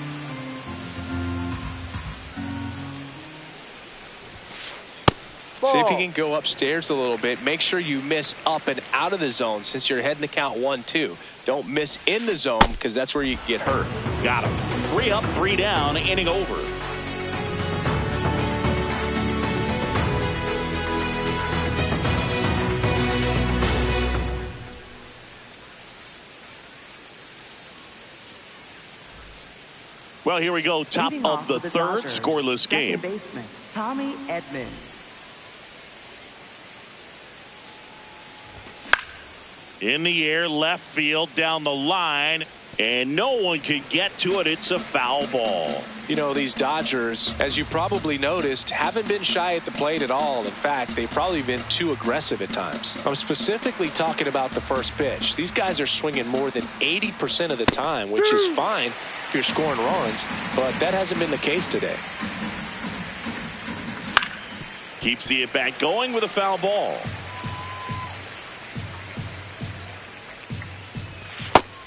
See if you can go upstairs a little bit. Make sure you miss up and out of the zone since you're heading the count 1-2. Don't miss in the zone because that's where you get hurt. Got him. 3 up, 3 down, inning over. Well, here we go. Top of the third, scoreless game. Second baseman, Tommy Edman. In the air, left field, down the line, and no one can get to it. It's a foul ball. You know, these Dodgers, as you probably noticed, haven't been shy at the plate at all. In fact, they've probably been too aggressive at times. I'm specifically talking about the first pitch. These guys are swinging more than 80% of the time, which is fine if you're scoring runs, but that hasn't been the case today. Keeps the at-bat going with a foul ball.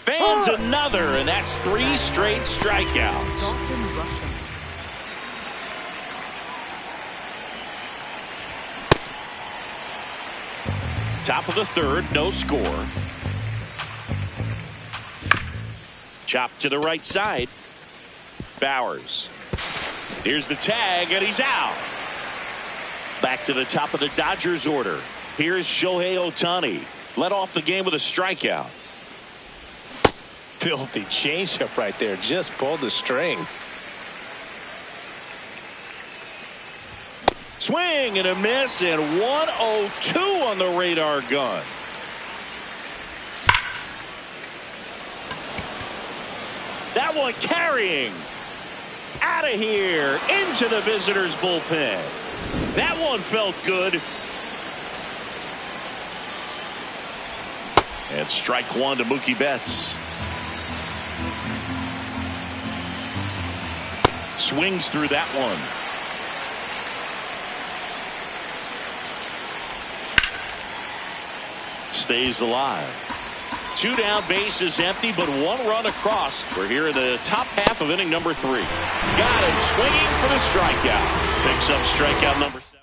Fans another, and that's 3 straight strikeouts. Top of the third, no score. Chop to the right side. Bauers. Here's the tag, and he's out. Back to the top of the Dodgers order. Here's Shohei Ohtani. Led off the game with a strikeout. Filthy changeup right there. Just pulled the string. Swing and a miss, and 102 on the radar gun. That one carrying. Out of here. Into the visitors' bullpen. That one felt good. And strike 1 to Mookie Betts. Swings through that one. Stays alive. 2 down, bases empty, but 1 run across. We're here in the top half of inning number 3. Got it, swinging for the strikeout. Picks up strikeout number 7.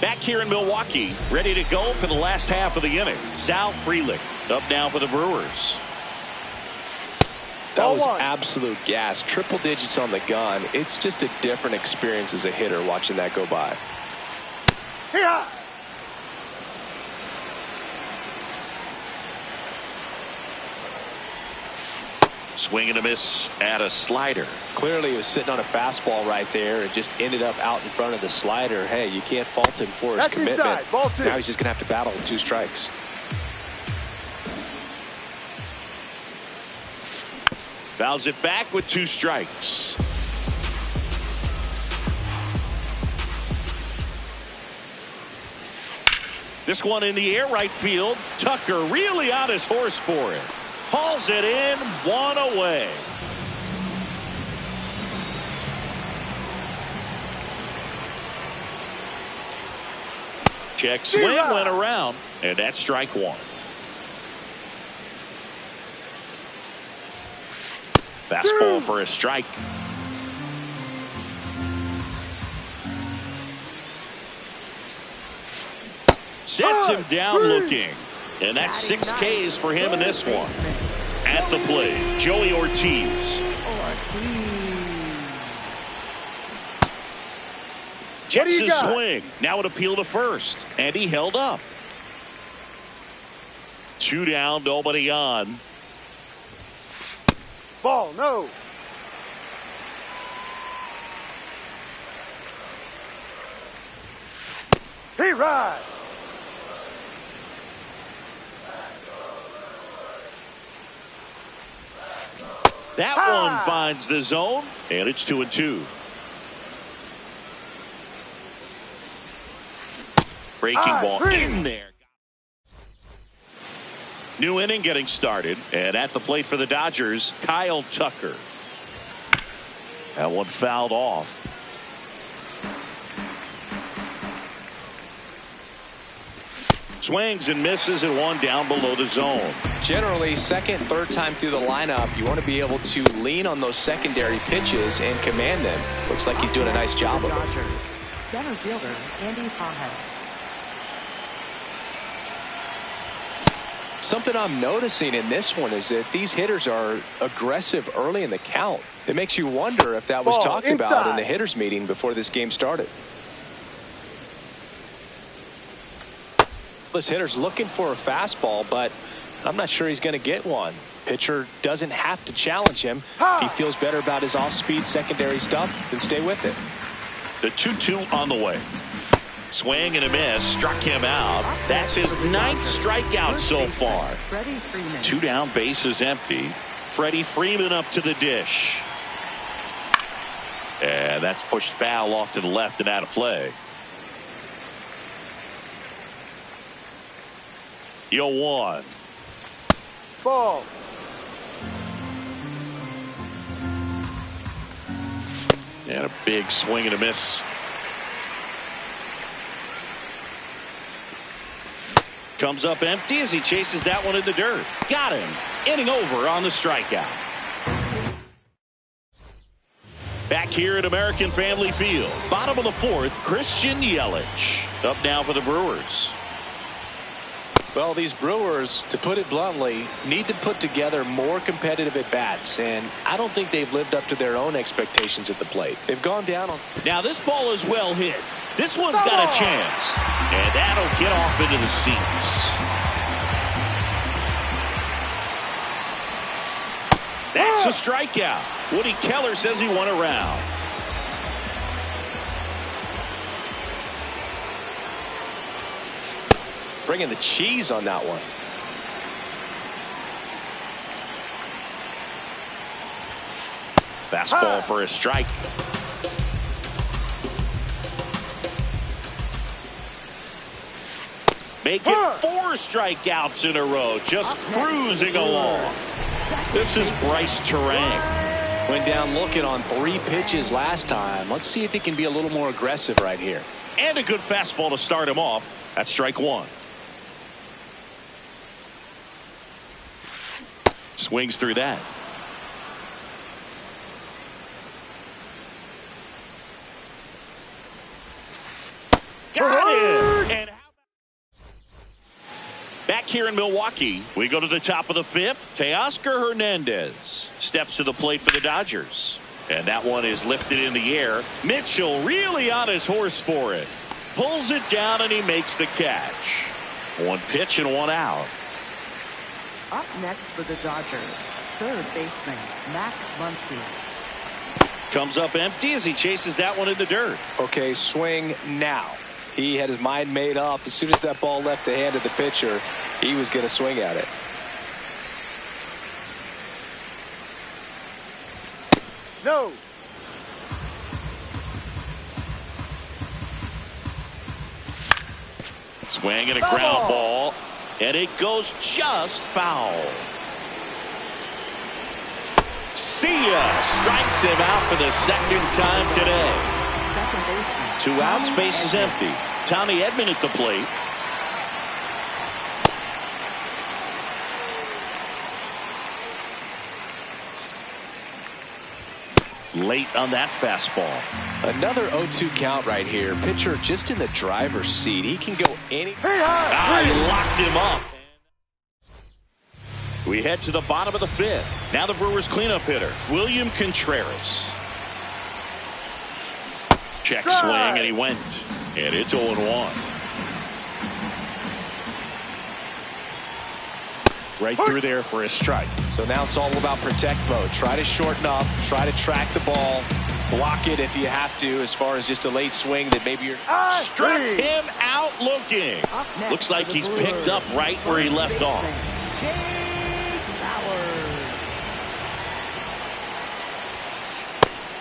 Back here in Milwaukee, ready to go for the last half of the inning. Sal Frelick up now for the Brewers. That was absolute gas. Triple digits on the gun. It's just a different experience as a hitter watching that go by. Yeah. Swing and a miss at a slider. Clearly he was sitting on a fastball right there and just ended up out in front of the slider. Hey, you can't fault him for his commitment. Inside. Ball 2. Now he's just going to have to battle with 2 strikes. Fouls it back with 2 strikes. This one in the air right field. Tucker really on his horse for it. Hauls it in, one away. Check swing went around, and that's strike one. Fastball for a strike. Sets him down looking. And that's 6 Ks for him in this one. At the plate, Joey Ortiz. Checks his swing. Now an appeal to first. And he held up. 2 down, nobody on. Ball, no. He rides. That one finds the zone, and it's 2-2. Breaking ball in there. New inning getting started, and at the plate for the Dodgers, Kyle Tucker. That one fouled off. Swings and misses, and one down below the zone. Generally, second, third time through the lineup, you want to be able to lean on those secondary pitches and command them. Looks like he's doing a nice job of it. Center fielder, Andy Fajes. Something I'm noticing in this one is that these hitters are aggressive early in the count. It makes you wonder if that was talked about in the hitters meeting before this game started. This hitter's looking for a fastball, but I'm not sure he's going to get one. Pitcher doesn't have to challenge him. If he feels better about his off-speed secondary stuff, then stay with it. The 2-2 on the way. Swing and a miss, struck him out. That's his 9th strikeout so far. 2 down, base is empty. Freddie Freeman up to the dish. And that's pushed foul off to the left and out of play. 0-1. Ball. And a big swing and a miss. Comes up empty as he chases that one in the dirt. Got him. Inning over on the strikeout. Back here at American Family Field. Bottom of the 4th, Christian Yelich. Up now for the Brewers. Well, these Brewers, to put it bluntly, need to put together more competitive at-bats, and I don't think they've lived up to their own expectations at the plate. They've gone down on... Now this ball is well hit. This one's got a chance, and that'll get off into the seats. That's a strikeout. Woody Keller says he won a round. Bringing the cheese on that one. Fastball for a strike. Make it 4 strikeouts in a row, just cruising along. This is Bryce Terang. Went down looking on 3 pitches last time. Let's see if he can be a little more aggressive right here. And a good fastball to start him off. That's strike 1. Swings through that. Got it! And back here in Milwaukee, we go to the top of the 5th. Teoscar Hernandez steps to the plate for the Dodgers. And that one is lifted in the air. Mitchell really on his horse for it. Pulls it down and he makes the catch. 1 pitch and 1 out. Up next for the Dodgers, third baseman, Max Muncy. Comes up empty as he chases that one in the dirt. Okay, swing now. He had his mind made up. As soon as that ball left the hand of the pitcher, he was going to swing at it. No. Swing and a ground ball, and it goes just foul. See ya! Strikes him out for the second time today. 2 outs, base is empty. Tommy Edman at the plate. Late on that fastball. Another 0-2 count right here. Pitcher just in the driver's seat. He can go any. He locked him up. We head to the bottom of the 5th. Now the Brewers cleanup hitter, William Contreras. Check swing, and he went. And it's 0-1. Right through there for a strike. So now it's all about protect mode. Try to shorten up, try to track the ball, block it if you have to, as far as just a late swing that maybe you're. Struck him out looking. Looks like he's picked up right where he left off.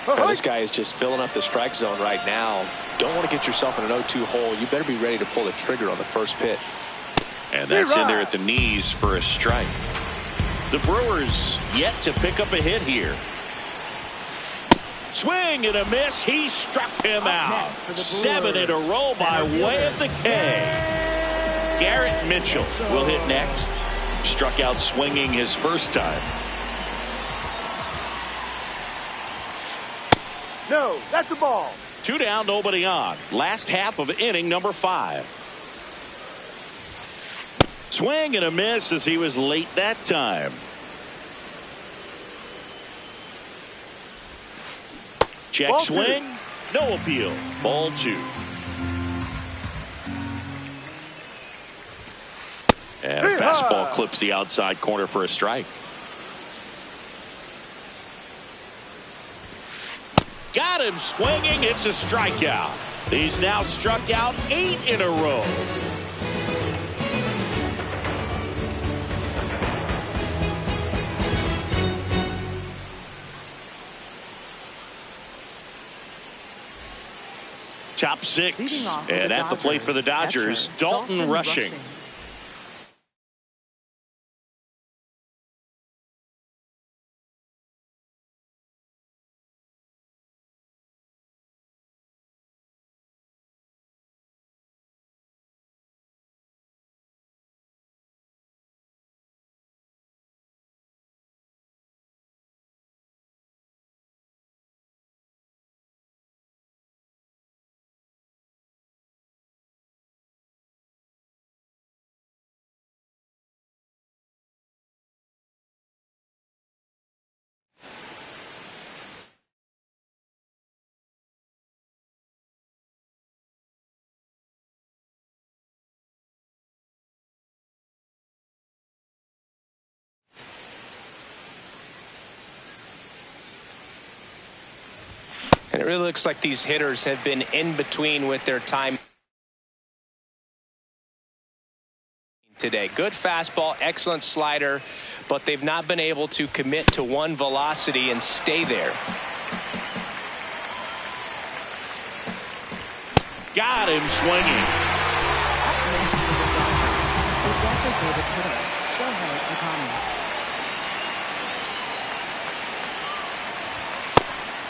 Now, this guy is just filling up the strike zone right now. Don't want to get yourself in an 0-2 hole. You better be ready to pull the trigger on the first pitch. And that's in there at the knees for a strike. The Brewers yet to pick up a hit here. Swing and a miss. He struck him out. 7 in a row by way of the K. Garrett Mitchell will hit next. Struck out swinging his first time. No, that's a ball. 2 down, nobody on. Last half of inning number 5. Swing and a miss as he was late that time. Check Ball swing. No appeal. Ball 2. And a fastball clips the outside corner for a strike. Got him swinging. It's a strikeout. He's now struck out 8 in a row. Top 6. And at the plate for the Dodgers, Dalton Rushing. And it really looks like these hitters have been in between with their time today. Good fastball, excellent slider, but they've not been able to commit to one velocity and stay there. Got him swinging.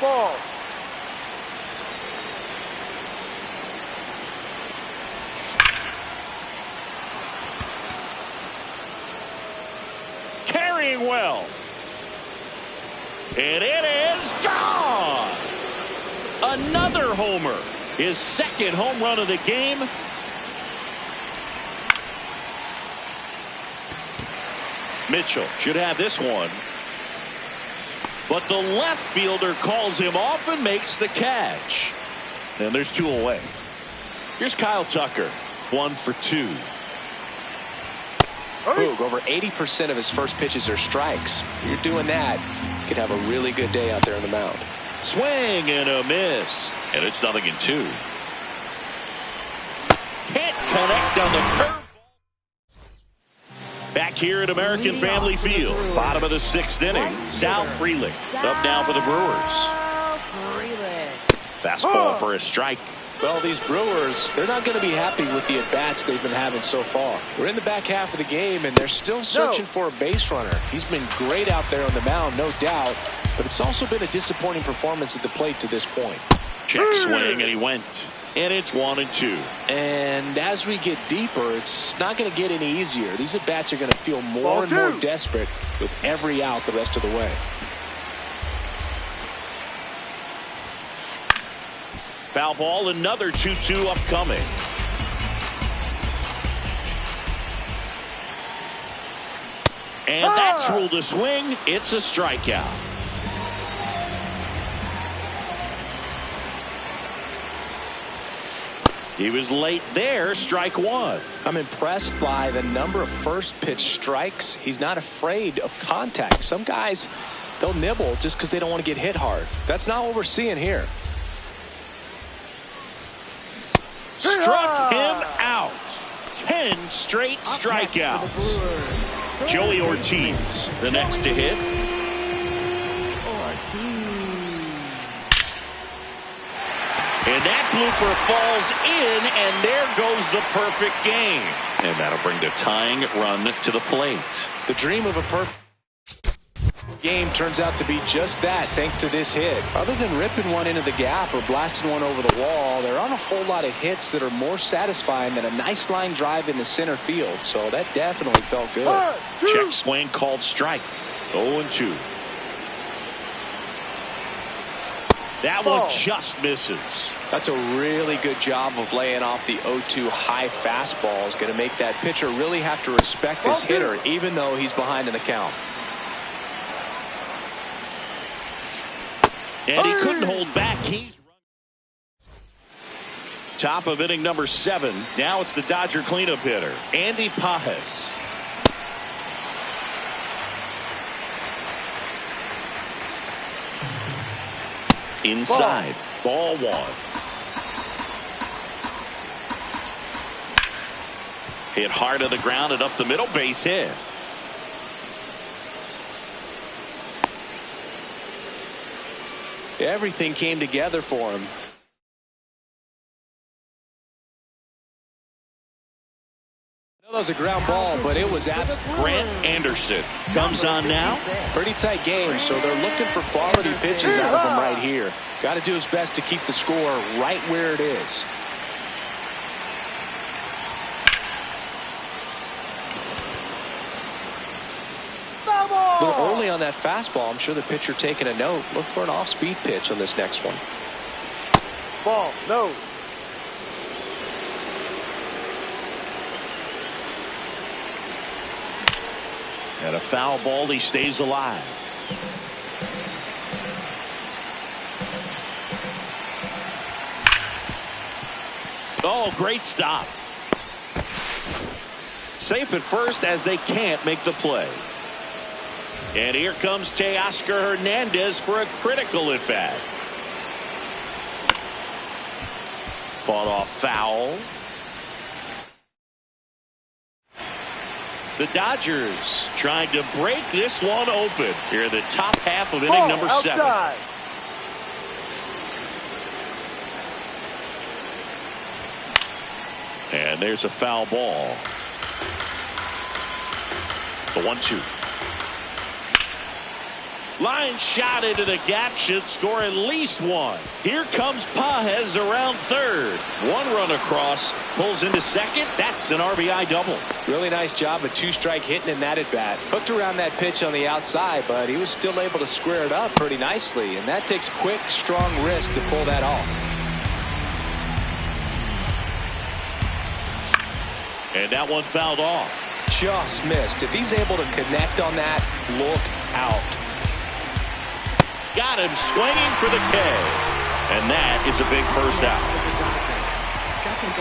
Ball. Carrying well. And it is gone. Another homer. His second home run of the game. Mitchell should have this one. But the left fielder calls him off and makes the catch. And there's 2 away. Here's Kyle Tucker. 1 for 2. Boog, over 80% of his first pitches are strikes. You're doing that, you could have a really good day out there on the mound. Swing and a miss. And it's 0-2. Can't connect on the curve. Back here at American Family Field. Bottom of the 6th inning. Sal Frelick up now for the Brewers. Fastball for a strike. Well, these Brewers, they're not going to be happy with the at-bats they've been having so far. We're in the back half of the game, and they're still searching for a base runner. He's been great out there on the mound, no doubt, but it's also been a disappointing performance at the plate to this point. Check swing, and he went. And it's 1-2. And as we get deeper, it's not going to get any easier. These at-bats are going to feel more and more desperate with every out the rest of the way. Foul ball, another 2-2 upcoming. And that's ruled a swing. It's a strikeout. He was late there, strike one. I'm impressed by the number of first pitch strikes. He's not afraid of contact. Some guys, they'll nibble just because they don't want to get hit hard. That's not what we're seeing here. Struck him out. 10 straight strikeouts. Joey Ortiz, the next to hit. And that blooper falls in, and there goes the perfect game. And that'll bring the tying run to the plate. The dream of a perfect game turns out to be just that, thanks to this hit. Other than ripping one into the gap or blasting one over the wall, there aren't a whole lot of hits that are more satisfying than a nice line drive in the center field. So that definitely felt good. Check swing called strike. 0-2. That one just misses. That's a really good job of laying off the 0-2 high fastball. Is going to make that pitcher really have to respect this hitter, even though he's behind in the count. And he couldn't hold back. He's top of inning number 7. Now it's the Dodger cleanup hitter, Andy Pages. Inside, ball one. Hit hard to the ground and up the middle, base hit. Everything came together for him. I know that was a ground ball, but it was Grant Anderson comes on now. Pretty tight game, so they're looking for quality pitches out of him right here. Got to do his best to keep the score right where it is. A little early on that fastball. I'm sure the pitcher taking a note. Look for an off-speed pitch on this next one. Ball, no. And a foul ball, he stays alive. Oh, great stop. Safe at first as they can't make the play. And here comes Teoscar Hernandez for a critical at bat. Fought off foul. The Dodgers trying to break this one open here in the top half of inning number 7. Outside. And there's a foul ball. The 1-2. Line shot into the gap, should score at least one. Here comes Pages around third. One run across, pulls into second. That's an RBI double. Really nice job of two-strike hitting in that at-bat. Hooked around that pitch on the outside, but he was still able to square it up pretty nicely, and that takes quick, strong wrist to pull that off. And that one fouled off. Just missed. If he's able to connect on that, look out. Got him swinging for the K. And that is a big first out.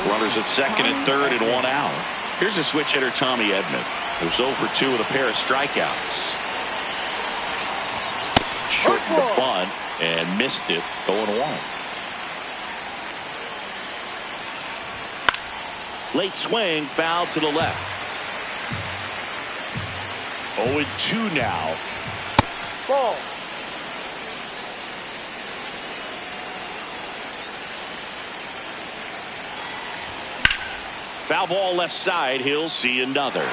Runners at second and third and one out. Here's a switch hitter, Tommy Edman, who's 0 for 2 with a pair of strikeouts. Shortened the bunt and missed it, 0-1. Late swing, foul to the left. 0-2 now. Ball. Foul ball left side. He'll see another. 2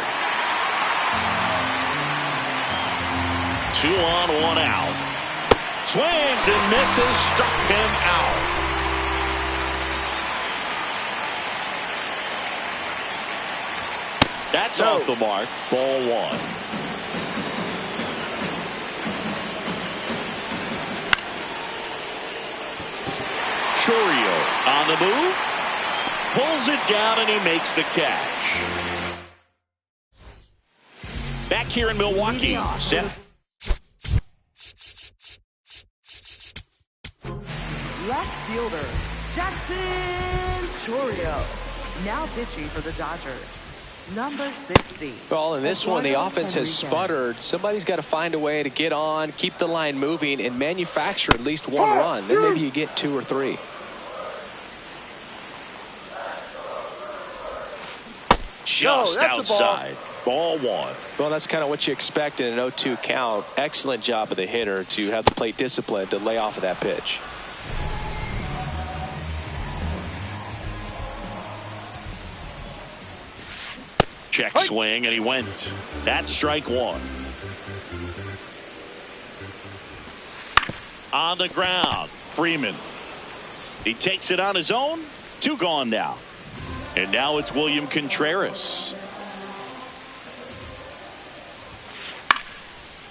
on, 1 out. Swings and misses. Struck him out. That's off the mark. Ball 1. On the move, pulls it down, and he makes the catch. Back here in Milwaukee, set. Left fielder, Jackson Chourio, now pitching for the Dodgers. Number 60. Well, in this one, the offense has sputtered. Somebody's got to find a way to get on, keep the line moving, and manufacture at least 1 run. Then maybe you get 2 or 3. Just outside. Ball 1. Well, that's kind of what you expect in an 0-2 count. Excellent job of the hitter to have the plate discipline to lay off of that pitch. Check swing, and he went. That's strike 1. On the ground, Freeman. He takes it on his own. 2 gone now. And now it's William Contreras.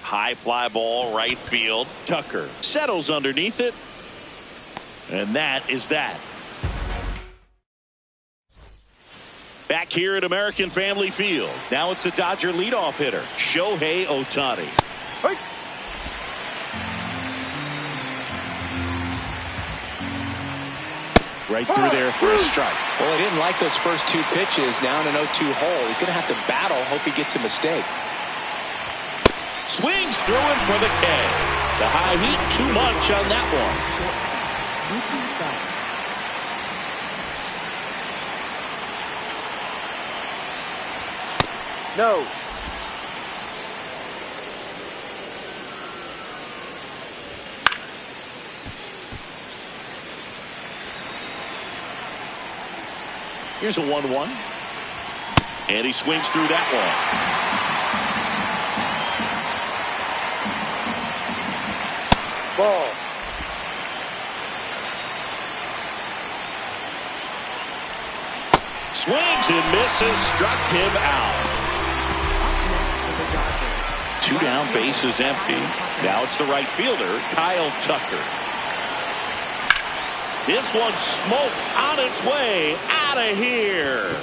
High fly ball, right field. Tucker settles underneath it. And that is that. Back here at American Family Field. Now it's the Dodger leadoff hitter, Shohei Ohtani. Hey. Right through there for a strike. Well, he didn't like those first 2 pitches. Now in an 0-2 hole. He's going to have to battle. Hope he gets a mistake. Swings through him for the K. The high heat, too much on that one. No. Here's a 1-1. And he swings through that one. Ball. Swings and misses. Struck him out. 2 down, base is empty. Now it's the right fielder, Kyle Tucker. This one smoked on its way out of here.